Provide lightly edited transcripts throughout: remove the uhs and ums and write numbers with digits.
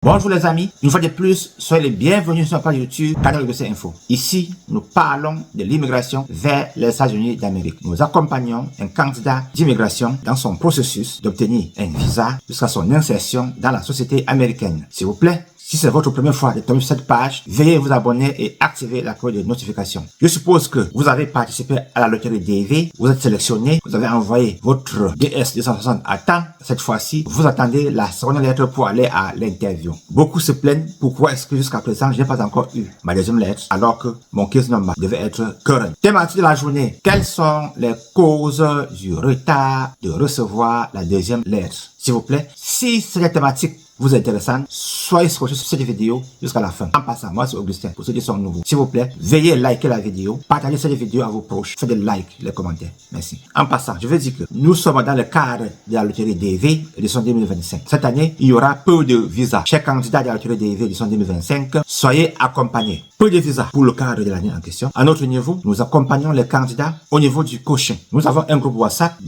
Bonjour les amis, une fois de plus, soyez les bienvenus sur notre page YouTube Canal ABC Info. Ici, nous parlons de l'immigration vers les États-Unis d'Amérique. Nous accompagnons un candidat d'immigration dans son processus d'obtenir un visa jusqu'à son insertion dans la société américaine. S'il vous plaît, si c'est votre première fois de tomber sur cette page, veuillez vous abonner et activer la cloche de notification. Je suppose que vous avez participé à la loterie DV, vous êtes sélectionné, vous avez envoyé votre DS 260 à temps. Cette fois-ci, vous attendez la seconde lettre pour aller à l'interview. Beaucoup se plaignent pourquoi est-ce que jusqu'à présent, je n'ai pas encore eu ma deuxième lettre alors que mon case number devait être current. Thématique de la journée, quelles sont les causes du retard de recevoir la deuxième lettre? S'il vous plaît, si cette thématique vous intéressante, soyez scotché sur cette vidéo jusqu'à la fin. En passant, moi c'est Augustin, pour ceux qui sont nouveaux. S'il vous plaît, veuillez liker la vidéo, partagez cette vidéo à vos proches, faites des likes, les commentaires. Merci. En passant, je veux dire que nous sommes dans le cadre de la loterie DV édition 2025. Cette année, il y aura peu de visas. Chaque candidat de la loterie DV édition 2025, soyez accompagnés. Peu de visas pour le cadre de l'année en question. À notre niveau, nous accompagnons les candidats au niveau du coaching. Nous avons un groupe WhatsApp,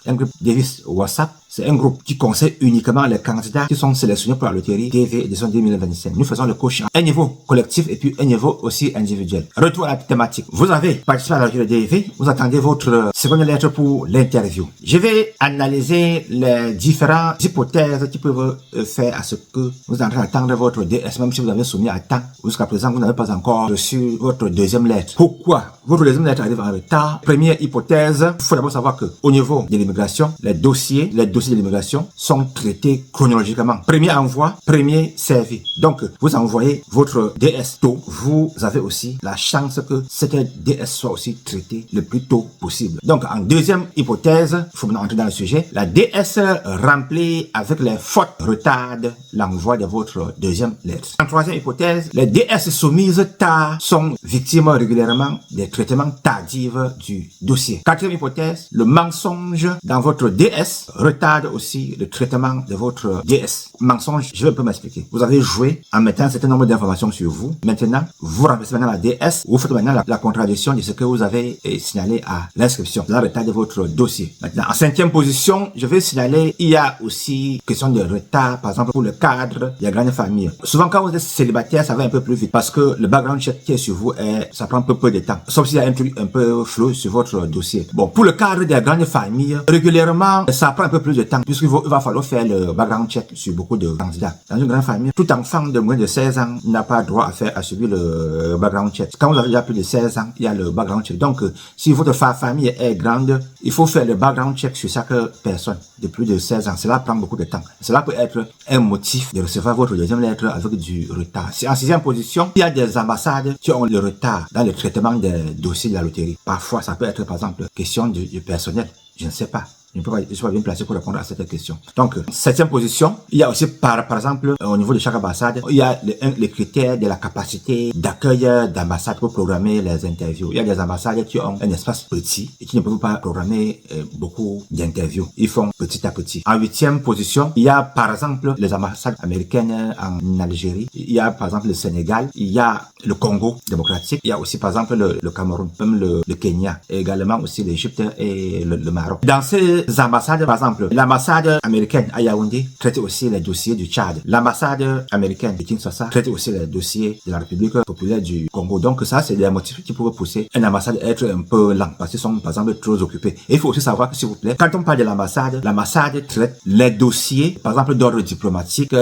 un groupe Davis WhatsApp. C'est un groupe qui conseille uniquement les candidats qui sont sélectionnés pour la loterie DV édition 2025. Nous faisons le coaching à un niveau collectif et puis un niveau aussi individuel. Retour à la thématique. Vous avez participé à la loterie DV, vous attendez votre seconde lettre pour l'interview. Je vais analyser les différentes hypothèses qui peuvent faire à ce que vous êtes en train d'attendre votre DS, même si vous avez soumis à temps. Jusqu'à présent, vous n'avez pas encore reçu votre deuxième lettre. Pourquoi votre deuxième lettre arrive en retard? Première hypothèse, il faut d'abord savoir que au niveau de l'immigration, les dossiers de l'immigration sont traités chronologiquement. Premier envoi, premier servi. Donc, vous envoyez votre DS tôt. Vous avez aussi la chance que cette DS soit aussi traitée le plus tôt possible. Donc, en deuxième hypothèse, il faut maintenant entrer dans le sujet. La DS remplie avec les fautes retardent l'envoi de votre deuxième lettre. En troisième hypothèse, les DS soumises tard sont victimes régulièrement des traitements tardifs du dossier. Quatrième hypothèse, le mensonge dans votre DS retarde aussi le traitement de votre DS. Mensonge, je vais un peu m'expliquer. Vous avez joué en mettant un certain nombre d'informations sur vous. Maintenant, vous remplacez maintenant la DS. Vous faites maintenant la contradiction de ce que vous avez signalé à l'inscription. Cela retarde votre dossier. Maintenant, en cinquième position, je vais signaler, il y a aussi question de retard, par exemple, pour le cadre des grandes familles. Souvent, quand vous êtes célibataire, ça va un peu plus vite parce que le background check qui est sur vous, ça prend un peu de temps. Sauf s'il y a un truc un peu flou sur votre dossier. Bon, pour le cadre des grandes familles, régulièrement, ça prend un peu plus de temps puisqu'il va falloir faire le background check sur beaucoup de candidats. Dans une grande famille, tout enfant de moins de 16 ans n'a pas droit à subir le background check. Quand vous avez déjà plus de 16 ans, il y a le background check. Donc, si votre famille est grande, il faut faire le background check sur chaque personne de plus de 16 ans. Cela prend beaucoup de temps. Cela peut être un motif de recevoir votre deuxième lettre avec du retard. En sixième position, il y a des ambassades qui ont le retard dans le traitement des dossiers de la loterie. Parfois, ça peut être, par exemple, question du personnel. Je ne sais pas. Je ne suis pas bien placé pour répondre à cette question. Donc, septième position, il y a aussi par exemple, au niveau de chaque ambassade, il y a les critères de la capacité d'accueil d'ambassade pour programmer les interviews. Il y a des ambassades qui ont un espace petit et qui ne peuvent pas programmer beaucoup d'interviews. Ils font petit à petit. En huitième position, il y a par exemple les ambassades américaines en Algérie. Il y a par exemple le Sénégal. Il y a le Congo démocratique. Il y a aussi par exemple le Cameroun, même le Kenya. Et également aussi l'Égypte et le Maroc. Dans ces ambassades, par exemple, l'ambassade américaine à Yaoundé traite aussi les dossiers du Tchad. L'ambassade américaine de Kinshasa traite aussi les dossiers de la République populaire du Congo. Donc ça, c'est des motifs qui peuvent pousser une ambassade à être un peu lent parce qu'ils sont, par exemple, trop occupés. Et il faut aussi savoir que, s'il vous plaît, quand on parle de l'ambassade traite les dossiers, par exemple, d'ordre diplomatique,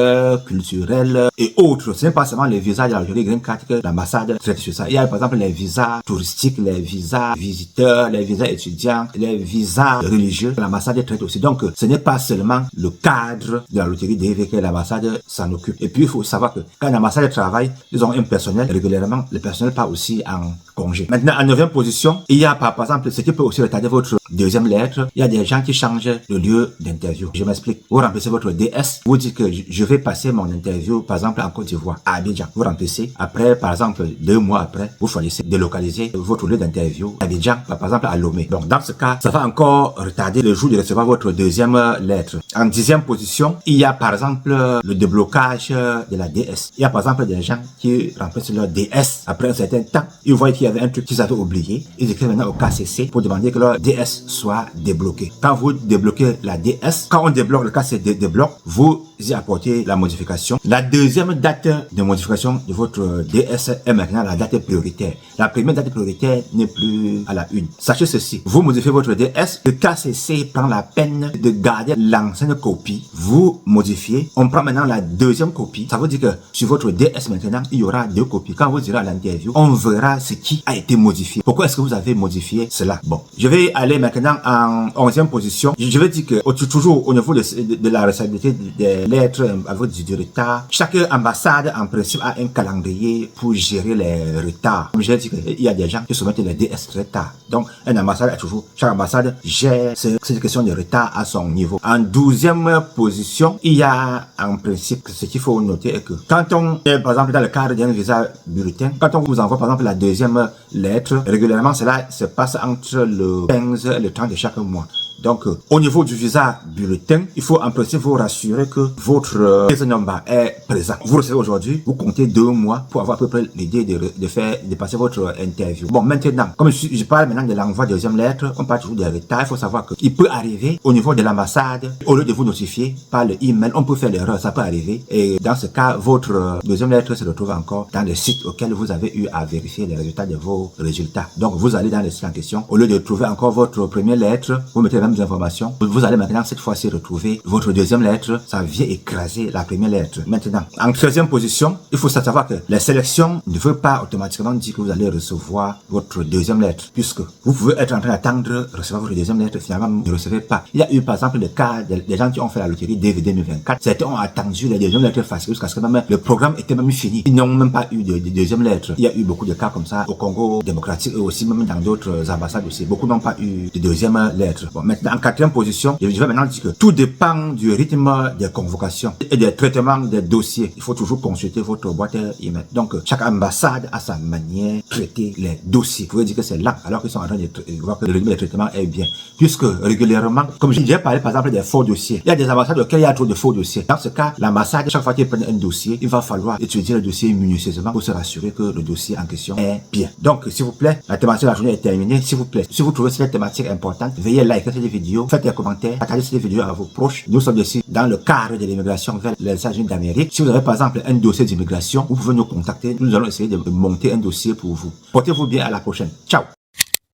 culturel et autres. Ce n'est pas seulement les visas de la Algérie Green Card que l'ambassade traite sur ça. Il y a, par exemple, les visas touristiques, les visas visiteurs, les visas étudiants, les visas religieux. L'ambassade traite aussi. Donc, ce n'est pas seulement le cadre de la loterie DV que l'ambassade s'en occupe. Et puis, il faut savoir que quand l'ambassade travaille, ils ont un personnel régulièrement. Le personnel part aussi en congé. Maintenant, en neuvième position, il y a par exemple ce qui peut aussi retarder votre deuxième lettre. Il y a des gens qui changent le lieu d'interview. Je m'explique. Vous remplacez votre DS. Vous dites que je vais passer mon interview, par exemple, en Côte d'Ivoire, à Abidjan. Vous remplacez. Après, par exemple, 2 mois après, vous choisissez de localiser votre lieu d'interview à Abidjan, par exemple, à Lomé. Donc, dans ce cas, ça va encore retarder le jour de recevoir votre deuxième lettre. En 10e position, il y a par exemple le déblocage de la DS. Il y a par exemple des gens qui remplacent leur DS après un certain temps. Ils voient qu'il y avait un truc qu'ils avaient oublié. Ils écrivent maintenant au KCC pour demander que leur DS DS soit débloquée. Quand vous débloquez la DS, quand on débloque, le cas c'est débloque, vous y apportez la modification. La deuxième date de modification de votre DS est maintenant la date prioritaire. La première date prioritaire n'est plus à la une. Sachez ceci, vous modifiez votre DS, le KCC prend la peine de garder l'ancienne copie, vous modifiez, on prend maintenant la deuxième copie. Ça veut dire que sur votre DS maintenant, il y aura deux copies. Quand vous irez à l'interview, on verra ce qui a été modifié. Pourquoi est-ce que vous avez modifié cela? Bon, je vais aller maintenant en 11e position. Je vais dire que toujours au niveau de la responsabilité des lettres avec du retard, chaque ambassade en principe a un calendrier pour gérer les retards. Comme j'ai dit, il y a des gens qui soumettent les DS très tard. Donc, une ambassade a toujours, chaque ambassade gère cette question de retard à son niveau. En 12e position, il y a en principe, ce qu'il faut noter est que quand on est par exemple dans le cadre d'un visa bulletin, quand on vous envoie par exemple la deuxième lettre, régulièrement cela se passe entre le 15 et le 30 de chaque mois. Donc, au niveau du visa bulletin, il faut en principe vous rassurer que votre visa number est présent. Vous recevez aujourd'hui, vous comptez 2 mois pour avoir à peu près l'idée de passer votre interview. Bon, maintenant, comme je parle maintenant de l'envoi de deuxième lettre, on parle toujours des retards. Il faut savoir qu'il peut arriver au niveau de l'ambassade, au lieu de vous notifier par le email, on peut faire l'erreur, ça peut arriver. Et dans ce cas, votre deuxième lettre se retrouve encore dans le site auquel vous avez eu à vérifier les résultats de vos résultats. Donc, vous allez dans le site en question, au lieu de trouver encore votre première lettre, vous mettez même informations. Vous allez maintenant cette fois-ci retrouver votre deuxième lettre. Ça vient écraser la première lettre. Maintenant, en 13e position, il faut savoir que les sélections ne veulent pas automatiquement dire que vous allez recevoir votre deuxième lettre, puisque vous pouvez être en train d'attendre recevoir votre deuxième lettre, finalement vous ne recevez pas. Il y a eu par exemple le cas des gens qui ont fait la loterie DVD 2024. Certains ont attendu les deuxièmes lettres faciles jusqu'à ce que même le programme était même fini. Ils n'ont même pas eu de deuxième lettre. Il y a eu beaucoup de cas comme ça au Congo démocratique et aussi même dans d'autres ambassades aussi. Beaucoup n'ont pas eu de deuxième lettre. Bon, maintenant, en 4e position, je vais maintenant dire que tout dépend du rythme des convocations et des traitements des dossiers. Il faut toujours consulter votre boîte email. Donc, chaque ambassade a sa manière de traiter les dossiers. Vous pouvez dire que c'est lent, alors qu'ils sont en train de voir que le rythme de traitement est bien. Puisque régulièrement, comme j'ai parlé par exemple des faux dossiers, il y a des ambassades auxquelles il y a trop de faux dossiers. Dans ce cas, l'ambassade, chaque fois qu'il prend un dossier, il va falloir étudier le dossier minutieusement pour se rassurer que le dossier en question est bien. Donc, s'il vous plaît, la thématique de la journée est terminée. S'il vous plaît, si vous trouvez cette thématique importante, veuillez liker cette vidéo, faites des commentaires, partagez cette vidéo à vos proches. Nous sommes ici dans le cadre de l'immigration vers les États-Unis d'Amérique. Si vous avez par exemple un dossier d'immigration, vous pouvez nous contacter. Nous allons essayer de monter un dossier pour vous. Portez-vous bien, à la prochaine. Ciao!